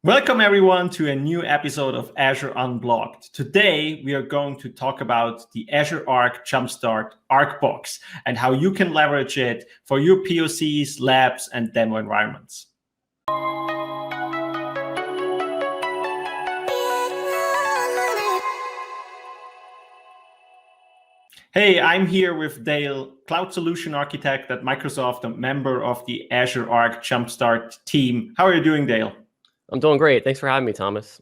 Welcome everyone to a new episode of Azure Unblogged. Today we are going to talk about the Azure Arc Jumpstart ArcBox and how you can leverage it for your POCs, labs, and demo environments. Hey, I'm here with Dale, Cloud Solution Architect at Microsoft, a member of the Azure Arc Jumpstart team. How are you doing, Dale? I'm doing great. Thanks for having me, Thomas.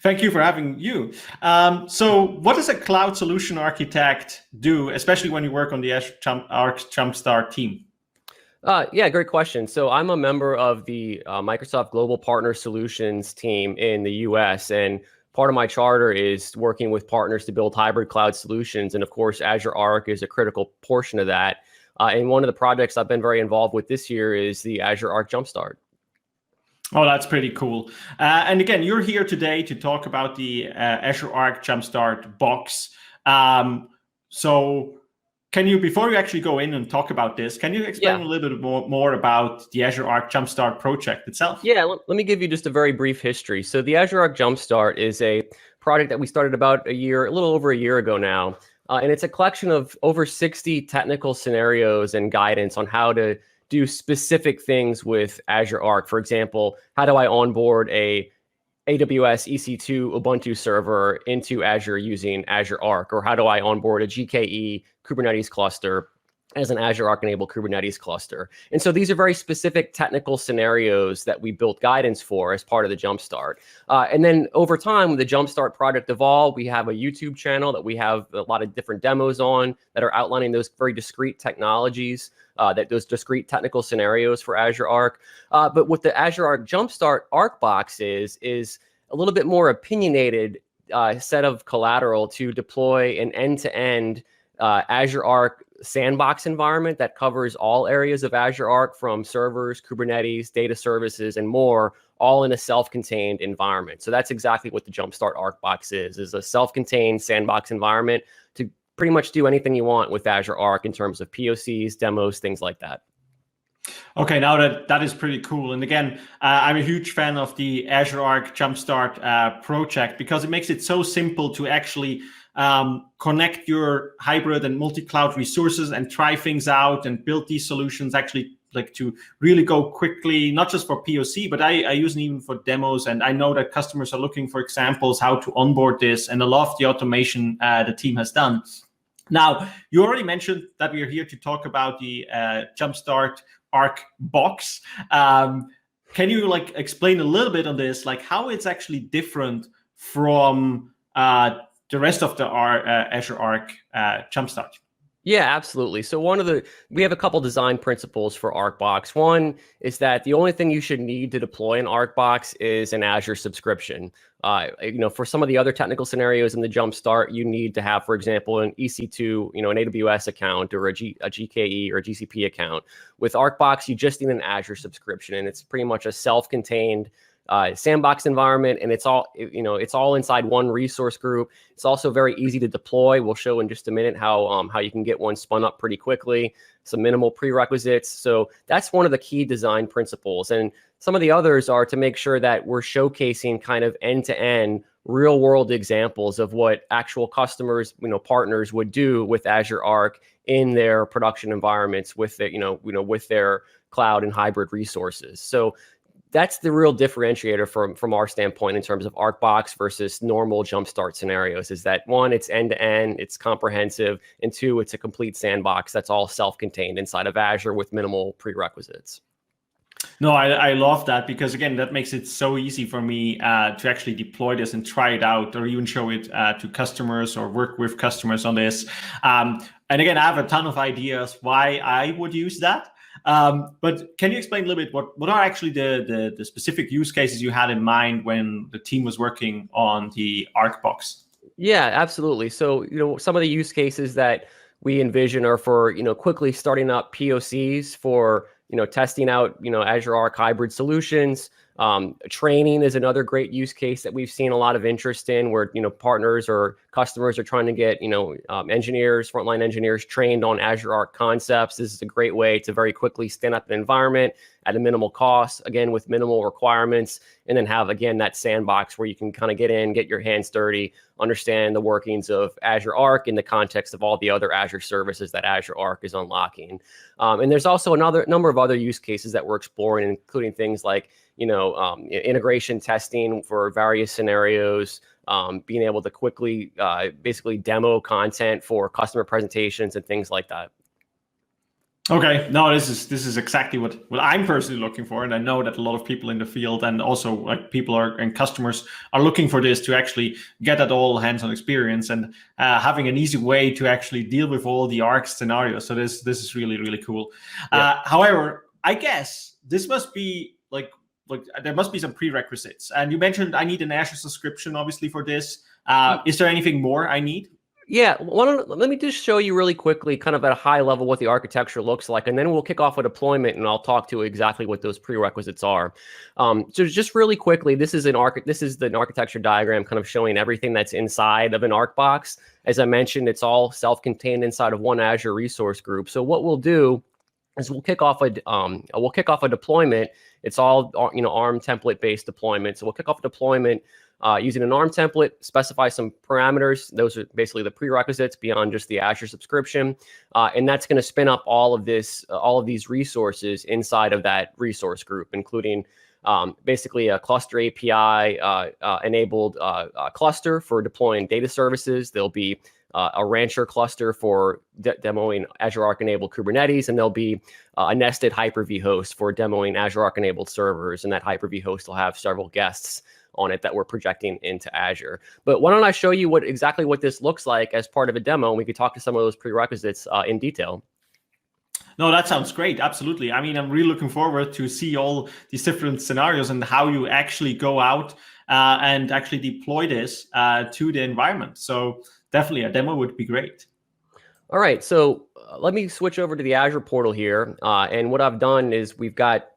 Thank you for having you. So what does a cloud solution architect do, especially when you work on the Azure Arc Jumpstart team? Yeah, great question. So I'm a member of the Microsoft Global Partner Solutions team in the US, and part of my charter is working with partners to build hybrid cloud solutions. And of course, Azure Arc is a critical portion of that. And one of the projects I've been very involved with this year is the Azure Arc Jumpstart. Oh, that's pretty cool. And again, you're here today to talk about the Azure Arc Jumpstart box. So can you, before you actually go in and talk about this, can you explain a little bit more about the Azure Arc Jumpstart project itself? Yeah, let me give you just a very brief history. So the Azure Arc Jumpstart is a project that we started about a little over a year ago now. And it's a collection of over 60 technical scenarios and guidance on how to do specific things with Azure Arc. For example, how do I onboard a AWS EC2 Ubuntu server into Azure using Azure Arc? Or how do I onboard a GKE Kubernetes cluster as an Azure Arc-enabled Kubernetes cluster? And so these are very specific technical scenarios that we built guidance for as part of the Jumpstart. And then over time, when the Jumpstart project evolved, we have a YouTube channel that we have a lot of different demos on that are outlining those very discrete technologies, those discrete technical scenarios for Azure Arc. But what the Azure Arc Jumpstart ArcBox is a little bit more opinionated set of collateral to deploy an end-to-end Azure Arc sandbox environment that covers all areas of Azure Arc, from servers, Kubernetes, data services, and more, all in a self-contained environment. So that's exactly what the Jumpstart ArcBox is a self-contained sandbox environment to pretty much do anything you want with Azure Arc in terms of POCs, demos, things like that. Okay, now that is pretty cool. And again, I'm a huge fan of the Azure Arc Jumpstart project because it makes it so simple to actually connect your hybrid and multi-cloud resources and try things out and build these solutions actually like to really go quickly, not just for POC, but I use it even for demos. And I know that customers are looking for examples how to onboard this, and I love the automation the team has done. Now, you already mentioned that we are here to talk about the Jumpstart ArcBox. Can you explain a little bit on this, like how it's actually different from the rest of the Azure Arc Jumpstart? Yeah, absolutely. So we have a couple design principles for ArcBox. One is that the only thing you should need to deploy an ArcBox is an Azure subscription. For some of the other technical scenarios in the Jumpstart, you need to have, for example, an EC2, an AWS account or a GKE or a GCP account. With ArcBox, you just need an Azure subscription, and it's pretty much a self-contained sandbox environment, and it's all inside one resource group. It's also very easy to deploy. We'll show in just a minute how you can get one spun up pretty quickly. Some minimal prerequisites. So that's one of the key design principles. And some of the others are to make sure that we're showcasing kind of end-to-end real world examples of what actual customers, partners would do with Azure Arc in their production environments with with their cloud and hybrid resources. So that's the real differentiator from our standpoint in terms of ArcBox versus normal Jumpstart scenarios, is that one, it's end-to-end, it's comprehensive, and two, it's a complete sandbox that's all self-contained inside of Azure with minimal prerequisites. No, I love that, because again, that makes it so easy for me to actually deploy this and try it out, or even show it to customers or work with customers on this. And again, I have a ton of ideas why I would use that. But can you explain a little bit what are actually the specific use cases you had in mind when the team was working on the ArcBox? Yeah, absolutely. So, some of the use cases that we envision are for, quickly starting up POCs for, testing out, Azure Arc hybrid solutions. Training is another great use case that we've seen a lot of interest in, where, partners or customers are trying to get, engineers, frontline engineers trained on Azure Arc concepts, this is a great way to very quickly stand up an environment at a minimal cost, again, with minimal requirements, and then have, again, that sandbox where you can kind of get in, get your hands dirty, understand the workings of Azure Arc in the context of all the other Azure services that Azure Arc is unlocking. And there's also another number of other use cases that we're exploring, including things like, integration testing for various scenarios, being able to quickly basically demo content for customer presentations and things like that. Okay, no, this is exactly what I'm personally looking for, and I know that a lot of people in the field and also like and customers are looking for this to actually get that all hands-on experience and having an easy way to actually deal with all the Arc scenarios. So this is really, really cool. Yeah. However, I guess this must be like there must be some prerequisites. And you mentioned I need an Azure subscription, obviously, for this. Is there anything more I need? Yeah, let me just show you really quickly, kind of at a high level, what the architecture looks like, and then we'll kick off a deployment, and I'll talk to exactly what those prerequisites are. So just really quickly, this is the architecture diagram, kind of showing everything that's inside of an ArcBox. As I mentioned, it's all self-contained inside of one Azure resource group. So what we'll do is we'll kick off a deployment. It's all ARM template based deployment. So we'll kick off a deployment using an ARM template, specify some parameters. Those are basically the prerequisites beyond just the Azure subscription. And that's going to spin up all of these resources inside of that resource group, including basically a cluster API enabled cluster for deploying data services. There'll be a Rancher cluster for demoing Azure Arc enabled Kubernetes, and there'll be a nested Hyper-V host for demoing Azure Arc enabled servers. And that Hyper-V host will have several guests on it that we're projecting into Azure. But why don't I show you exactly what this looks like as part of a demo, and we could talk to some of those prerequisites in detail. No, that sounds great. Absolutely. I mean, I'm really looking forward to see all these different scenarios and how you actually go out and actually deploy this to the environment. So definitely a demo would be great. All right. So let me switch over to the Azure portal here. And what I've done is we've got,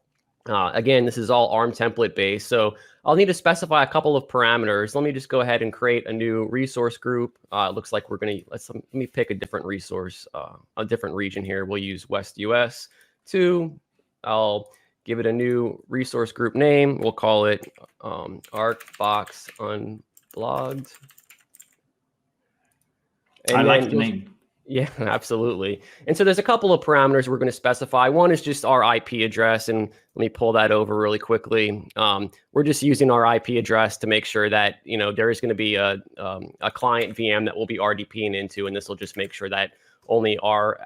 again, this is all ARM template based. So I'll need to specify a couple of parameters. Let me just go ahead and create a new resource group. It looks like we're going to, let me pick a different resource, a different region here. We'll use West US 2. I'll give it a new resource group name. We'll call it ArcBox Unblogged. And I like the name. Yeah, absolutely. And so there's a couple of parameters we're going to specify. One is just our IP address, and let me pull that over really quickly. We're just using our IP address to make sure that there is going to be a client VM that we'll be RDPing into, and this will just make sure that only our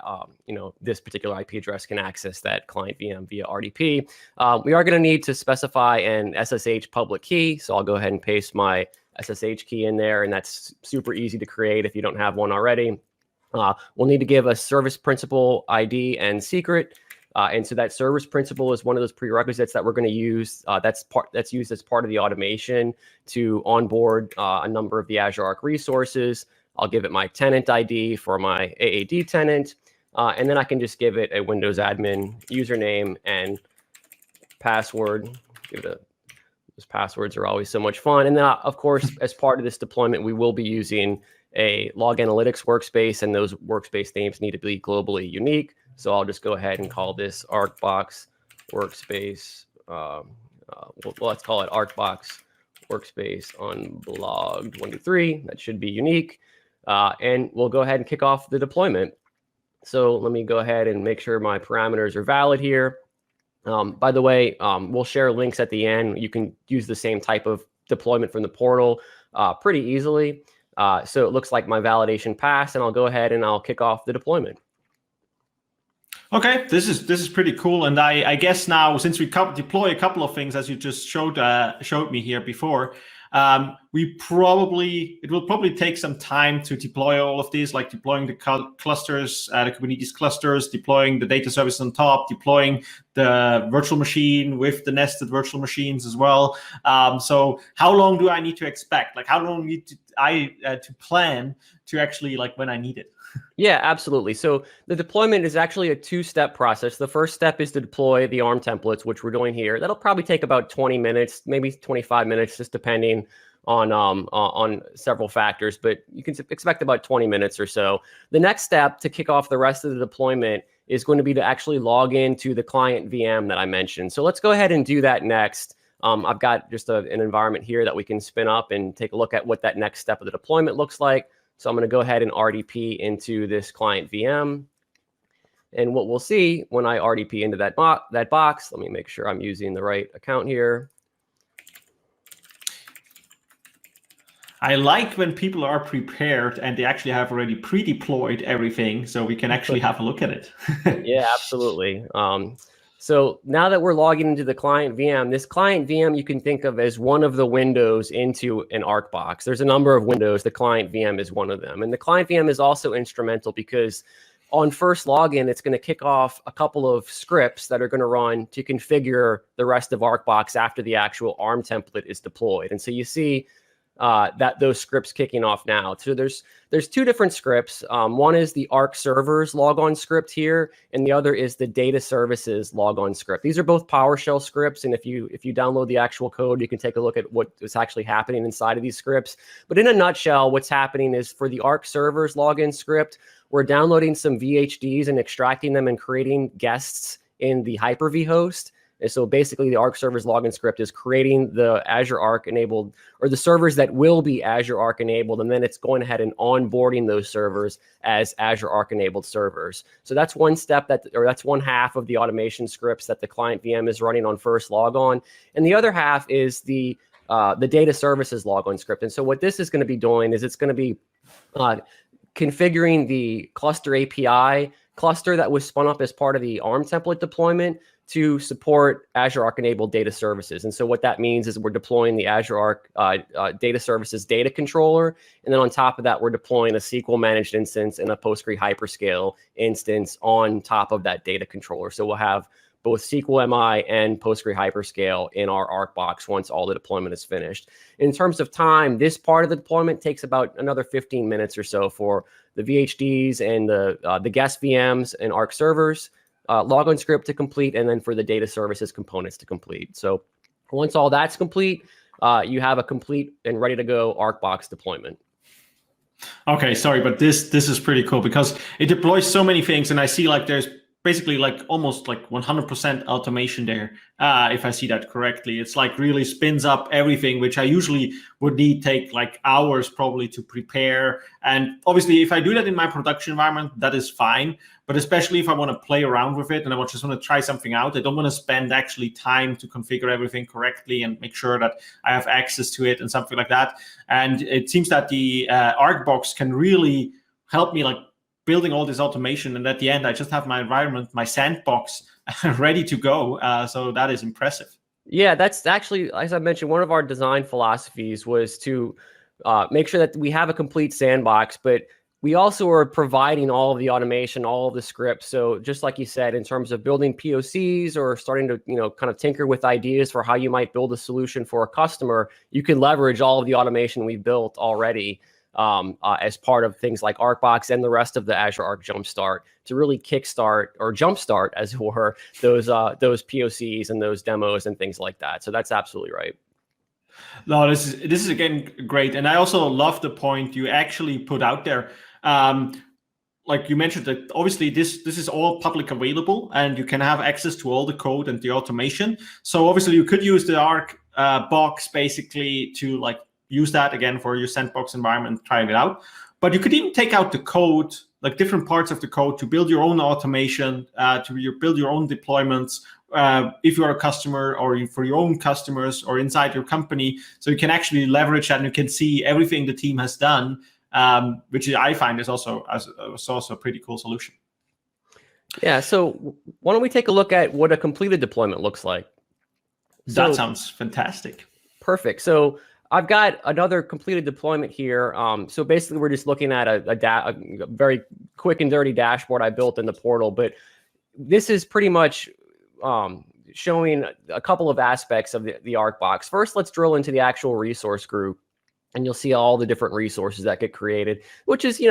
this particular IP address can access that client VM via RDP. We are going to need to specify an SSH public key, so I'll go ahead and paste my SSH key in there, and that's super easy to create if you don't have one already. We'll need to give a service principal ID and secret. And so that service principal is one of those prerequisites that we're going to use. That's used as part of the automation to onboard a number of the Azure Arc resources. I'll give it my tenant ID for my AAD tenant. And then I can just give it a Windows admin username and password. Those passwords are always so much fun. And then, of course, as part of this deployment, we will be using a log analytics workspace, and those workspace names need to be globally unique. So I'll just go ahead and call this ArcBox workspace. Let's call it ArcBox workspace unblogged 1 to 3. That should be unique. And we'll go ahead and kick off the deployment. So let me go ahead and make sure my parameters are valid here. By the way, we'll share links at the end. You can use the same type of deployment from the portal pretty easily. So it looks like my validation passed, and I'll go ahead and I'll kick off the deployment. Okay, this is pretty cool, and I guess now, since we deploy a couple of things as you just showed me here before, it will probably take some time to deploy all of these, like deploying the clusters, the Kubernetes clusters, deploying the data service on top, deploying the virtual machine with the nested virtual machines as well. So how long do I need to expect? Like, how long need to plan to actually, like, when I need it? Yeah, absolutely. So the deployment is actually a two-step process. The first step is to deploy the ARM templates, which we're doing here. That'll probably take about 20 minutes, maybe 25 minutes, just depending on several factors, but you can expect about 20 minutes or so. The next step to kick off the rest of the deployment is going to be to actually log into the client VM that I mentioned. So let's go ahead and do that next. I've got just an environment here that we can spin up and take a look at what that next step of the deployment looks like. So I'm going to go ahead and RDP into this client VM. And what we'll see when I RDP into that box, let me make sure I'm using the right account here. I like when people are prepared and they actually have already pre-deployed everything, so we can actually have a look at it. Yeah, absolutely. So now that we're logging into the client VM, this client VM you can think of as one of the windows into an ArcBox. There's a number of windows. The client VM is one of them. And the client VM is also instrumental because on first login, it's going to kick off a couple of scripts that are going to run to configure the rest of ArcBox after the actual ARM template is deployed. And so you see that those scripts kicking off now. So there's two different scripts. One is the Arc servers logon script here, and the other is the data services logon script. These are both PowerShell scripts, and if you download the actual code, you can take a look at what is actually happening inside of these scripts. But in a nutshell, what's happening is for the Arc servers login script, we're downloading some VHDs and extracting them and creating guests in the Hyper-V host. And so basically the Arc servers login script is creating the Azure Arc enabled, or the servers that will be Azure Arc enabled, and then it's going ahead and onboarding those servers as Azure Arc enabled servers. So that's one step that's one half of the automation scripts that the client VM is running on first logon. And the other half is the data services logon script. And so what this is going to be doing is it's going to be configuring the cluster API cluster that was spun up as part of the ARM template deployment to support Azure Arc enabled data services. And so what that means is we're deploying the Azure Arc data services data controller. And then on top of that, we're deploying a SQL managed instance and a Postgre hyperscale instance on top of that data controller. So we'll have both SQL MI and Postgre hyperscale in our ArcBox once all the deployment is finished. In terms of time, this part of the deployment takes about another 15 minutes or so for the VHDs and the guest VMs and Arc servers logon script to complete, and then for the data services components to complete. So once all that's complete, you have a complete and ready to go ArcBox deployment. Okay, sorry, but this is pretty cool because it deploys so many things, and I see like there's basically like almost like 100% automation there. If I see that correctly, it's like really spins up everything, which I usually would take like hours probably to prepare. And obviously if I do that in my production environment, that is fine. But especially if I want to play around with it and I just want to try something out, I don't want to spend actually time to configure everything correctly and make sure that I have access to it and something like that. And it seems that the ArcBox can really help me like building all this automation, and at the end I just have my environment, my sandbox ready to go. So that is impressive. Yeah, that's actually, as I mentioned, one of our design philosophies was to make sure that we have a complete sandbox, but we also are providing all of the automation, all of the scripts. So just like you said, in terms of building POCs or starting to kind of tinker with ideas for how you might build a solution for a customer, you can leverage all of the automation we've built already as part of things like ArcBox and the rest of the Azure Arc Jumpstart to really kickstart or jumpstart, as it were, those POCs and those demos and things like that. So that's absolutely right. No, this is again great, and I also love the point you actually put out there. Like you mentioned that obviously this is all public available, and you can have access to all the code and the automation. So obviously you could use the Arc box basically to like use that again for your sandbox environment, trying it out. But you could even take out the code, like different parts of the code, to build your own automation, build your own deployments, if you're a customer or for your own customers or inside your company. So you can actually leverage that and you can see everything the team has done, which I find is also a pretty cool solution. Yeah, so why don't we take a look at what a completed deployment looks like? That sounds fantastic. Perfect. So I've got another completed deployment here. So basically, we're just looking at a very quick and dirty dashboard I built in the portal. But this is pretty much showing a couple of aspects of the ArcBox. First, let's drill into the actual resource group. and you'll see all the different resources that get created, which is,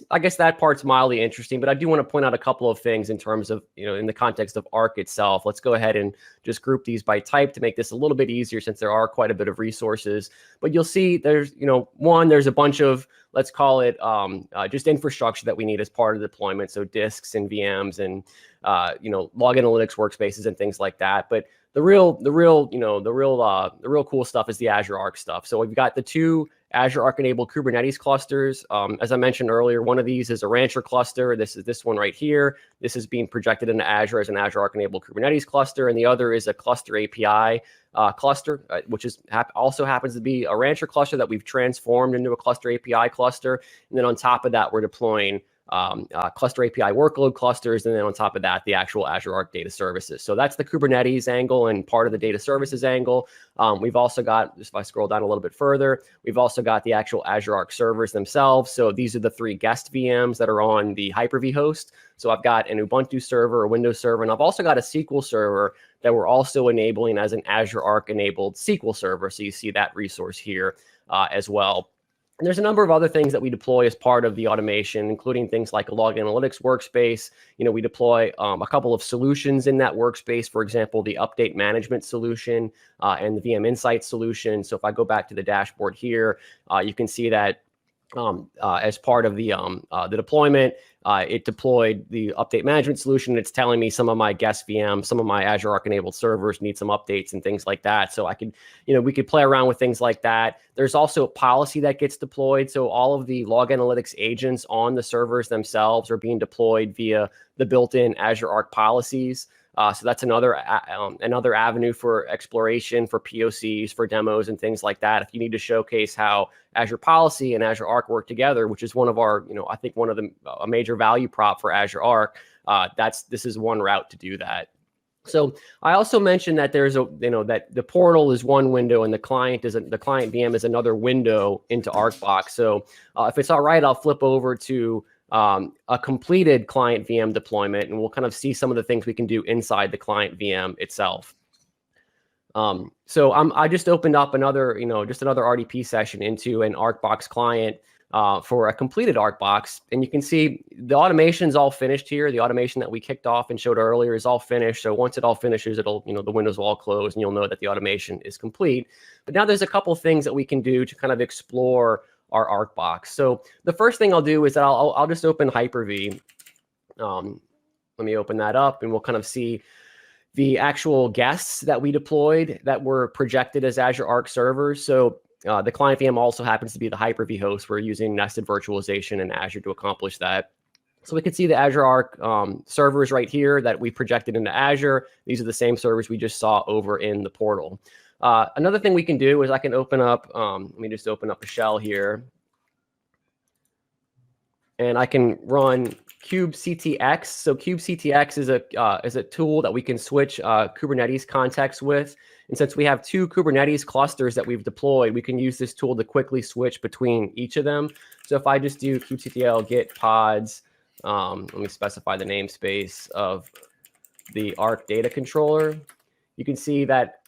I guess that part's mildly interesting, but I do want to point out a couple of things in terms of, in the context of Arc itself. Let's go ahead and just group these by type to make this a little bit easier, since there are quite a bit of resources. But you'll see there's, there's a bunch of, let's call it just infrastructure that we need as part of the deployment. So disks and VMs and, log analytics workspaces and things like that. But the real cool stuff is the Azure Arc stuff. So we've got the 2 Azure Arc enabled Kubernetes clusters. As I mentioned earlier, one of these is a Rancher cluster. This is this one right here. This is being projected into Azure as an Azure Arc enabled Kubernetes cluster. And the other is a cluster API cluster, which is also happens to be a Rancher cluster that we've transformed into a cluster API cluster. And then on top of that, we're deploying cluster API workload clusters, and then on top of that, the actual Azure Arc data services. So that's the Kubernetes angle and part of the data services angle. We've also got, just if I scroll down a little bit further, we've also got the actual Azure Arc servers themselves. So these are the 3 guest VMs that are on the Hyper-V host. So I've got an Ubuntu server, a Windows server, and I've also got a SQL server that we're also enabling as an Azure Arc enabled SQL server. So you see that resource here as well. And there's a number of other things that we deploy as part of the automation, including things like a log analytics workspace. We deploy a couple of solutions in that workspace, for example, the update management solution and the VM Insights solution. So if I go back to the dashboard here, you can see that as part of the deployment, it deployed the update management solution. It's telling me some of my guest VMs, some of my Azure Arc enabled servers need some updates and things like that. So I could, we could play around with things like that. There's also a policy that gets deployed. So all of the log analytics agents on the servers themselves are being deployed via the built-in Azure Arc policies. So that's another avenue for exploration, for POCs, for demos and things like that. If you need to showcase how Azure Policy and Azure Arc work together, which is one of our, I think one of a major value prop for Azure Arc, this is one route to do that. So I also mentioned that there's that the portal is one window and the client VM is another window into ArcBox. So if it's all right, I'll flip over to a completed client VM deployment, and we'll kind of see some of the things we can do inside the client VM itself. So I just opened up another RDP session into an ArcBox client for a completed ArcBox, and you can see the automation's all finished here. The automation that we kicked off and showed earlier is all finished. So once it all finishes, it'll, the windows will all close, and you'll know that the automation is complete. But now there's a couple of things that we can do to kind of explore our ArcBox. So the first thing I'll do is that I'll just open Hyper-V. Let me open that up, and we'll kind of see the actual guests that we deployed that were projected as Azure Arc servers. So the client VM also happens to be the Hyper-V host. We're using nested virtualization in Azure to accomplish that. So we can see the Azure Arc servers right here that we projected into Azure. These are the same servers we just saw over in the portal. Another thing we can do is I can open up, let me just open up a shell here. And I can run kubectx. So kubectx is a tool that we can switch Kubernetes context with. And since we have 2 Kubernetes clusters that we've deployed, we can use this tool to quickly switch between each of them. So if I just do kubectl git pods, let me specify the namespace of the Arc data controller. You can see that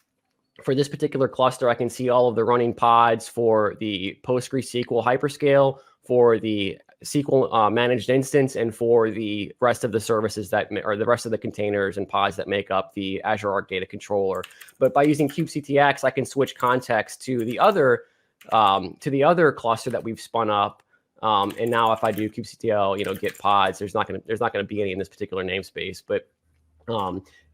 for this particular cluster, I can see all of the running pods for the PostgreSQL hyperscale, for the SQL managed instance, and for the rest of the services or the rest of the containers and pods that make up the Azure Arc data controller. But by using kubectx, I can switch context to the other cluster that we've spun up. And now if I do kubectl, git pods, there's not going to be any in this particular namespace, but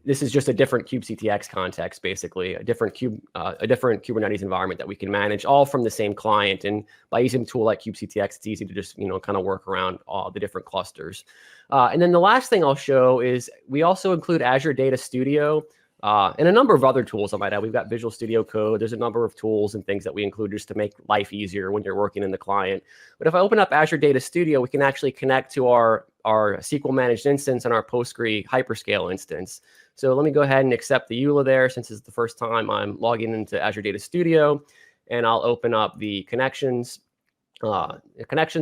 this is just a different kubectx context, basically a different Kubernetes environment that we can manage all from the same client. And by using a tool like kubectx, it's easy to just kind of work around all the different clusters. And then the last thing I'll show is we also include Azure Data Studio and a number of other tools. I might add, we've got Visual Studio Code. There's a number of tools and things that we include just to make life easier when you're working in the client. But if I open up Azure Data Studio, we can actually connect to our SQL managed instance and our Postgre hyperscale instance. So let me go ahead and accept the EULA there, since it's the first time I'm logging into Azure Data Studio, and I'll open up the connections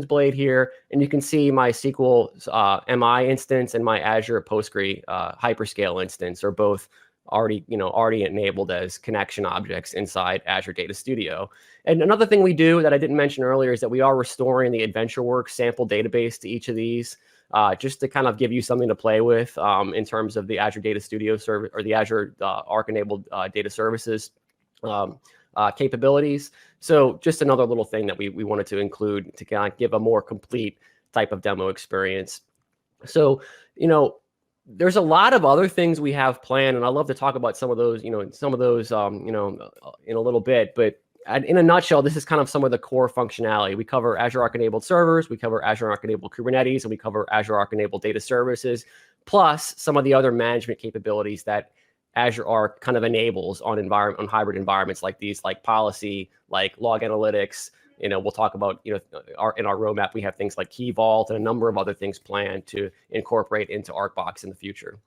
blade here, and you can see my SQL MI instance and my Azure Postgre hyperscale instance are both already enabled as connection objects inside Azure Data Studio. And another thing we do that I didn't mention earlier is that we are restoring the AdventureWorks sample database to each of these, just to kind of give you something to play with in terms of the Azure Data Studio service or the Azure Arc enabled data services capabilities. So just another little thing that we wanted to include to kind of give a more complete type of demo experience. So, there's a lot of other things we have planned, and I'd love to talk about some of those, in a little bit. But in a nutshell, this is kind of some of the core functionality. We cover Azure Arc enabled servers, we cover Azure Arc enabled Kubernetes, and we cover Azure Arc enabled data services, plus some of the other management capabilities that Azure Arc kind of enables on hybrid environments like these, like policy, like log analytics. We'll talk about, in our roadmap, we have things like Key Vault and a number of other things planned to incorporate into ArcBox in the future.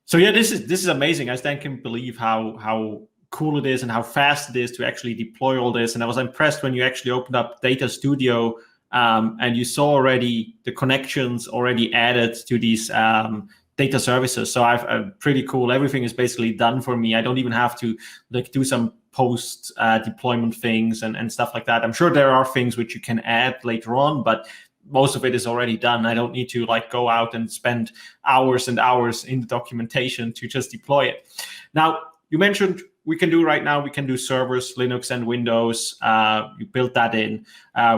So yeah, this is amazing. I still can't believe how cool it is and how fast it is to actually deploy all this. And I was impressed when you actually opened up Data Studio and you saw already the connections already added to these data services. So I've pretty cool. Everything is basically done for me. I don't even have to do some post deployment things and stuff like that. I'm sure there are things which you can add later on, but most of it is already done. I don't need to go out and spend hours and hours in the documentation to just deploy it. Now, you mentioned we can do servers, Linux and Windows. You built that in.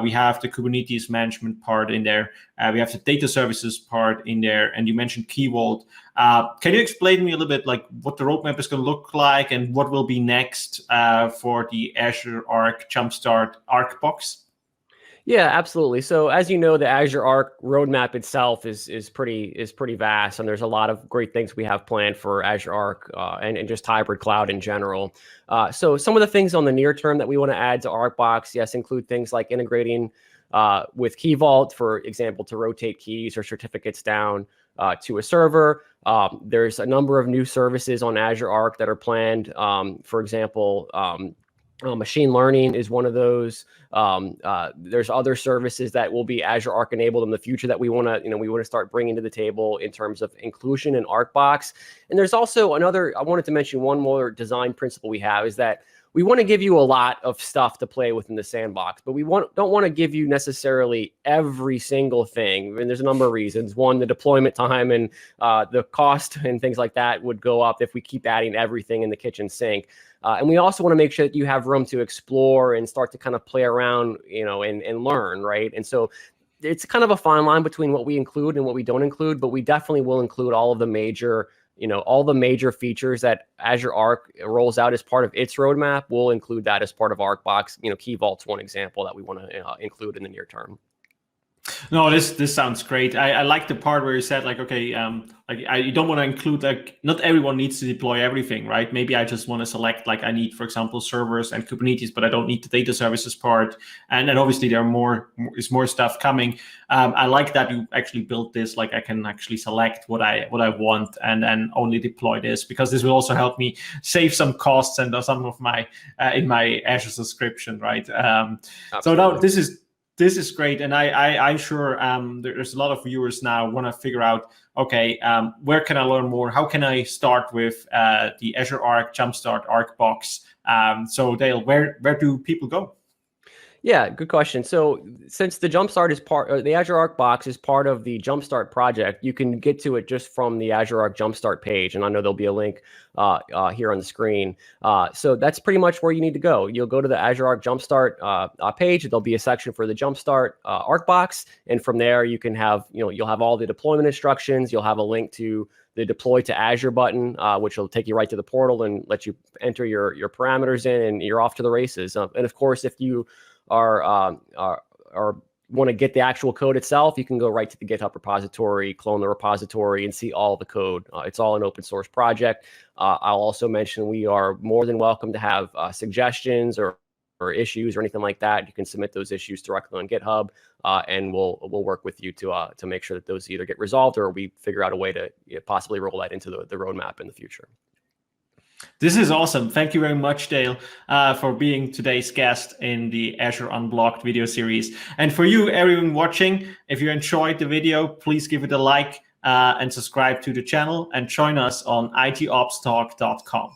We have the Kubernetes management part in there. We have the data services part in there. And you mentioned Key Vault. Can you explain to me a little bit what the roadmap is going to look like and what will be next for the Azure Arc Jumpstart ArcBox? Yeah, absolutely. So as you know, the Azure Arc roadmap itself is pretty vast, and there's a lot of great things we have planned for Azure Arc and just hybrid cloud in general. So some of the things on the near term that we want to add to ArcBox, yes, include things like integrating with Key Vault, for example, to rotate keys or certificates down to a server. There's a number of new services on Azure Arc that are planned. For example, machine learning is one of those. There's other services that will be Azure Arc enabled in the future that we want to start bringing to the table in terms of inclusion in ArcBox. And there's also I wanted to mention one more design principle we have, is that we want to give you a lot of stuff to play with in the sandbox, but we don't want to give you necessarily every single thing. And there's a number of reasons. One, the deployment time and the cost and things like that would go up if we keep adding everything in the kitchen sink. And we also want to make sure that you have room to explore and start to kind of play around, and learn, right? And so it's kind of a fine line between what we include and what we don't include, but we definitely will include all of the major features that Azure Arc rolls out as part of its roadmap. We'll include that as part of ArcBox. Key Vault's one example that we want to include in the near term. No, this sounds great. I like the part where you said you don't want to include not everyone needs to deploy everything, right? Maybe I just want to select I need, for example, servers and Kubernetes, but I don't need the data services part. And then obviously there is more stuff coming. I like that you actually built this. I can actually select what I want and then only deploy this, because this will also help me save some costs and some of my in my Azure subscription, right? So now this is great, and I'm sure there's a lot of viewers now want to figure out, okay, where can I learn more? How can I start with the Azure Arc Jumpstart ArcBox? So Dale, where do people go? Yeah, good question. So since the Jumpstart is the Azure ArcBox is part of the Jumpstart project, you can get to it just from the Azure Arc Jumpstart page. And I know there'll be a link here on the screen. So that's pretty much where you need to go. You'll go to the Azure Arc Jumpstart page. There'll be a section for the Jumpstart ArcBox. And from there, you can have, you'll have all the deployment instructions. You'll have a link to the Deploy to Azure button, which will take you right to the portal and let you enter your parameters in, and you're off to the races. And of course, if you are want to get the actual code itself, you can go right to the GitHub repository, clone the repository, and see all the code. It's all an open source project. I'll also mention we are more than welcome to have suggestions or issues or anything like that. You can submit those issues directly on GitHub, and we'll work with you to make sure that those either get resolved or we figure out a way to possibly roll that into the roadmap in the future. This is awesome. Thank you very much, Dale, for being today's guest in the Azure Unblogged video series. And for you, everyone watching, if you enjoyed the video, please give it a like. and subscribe to the channel and join us on itopstalk.com.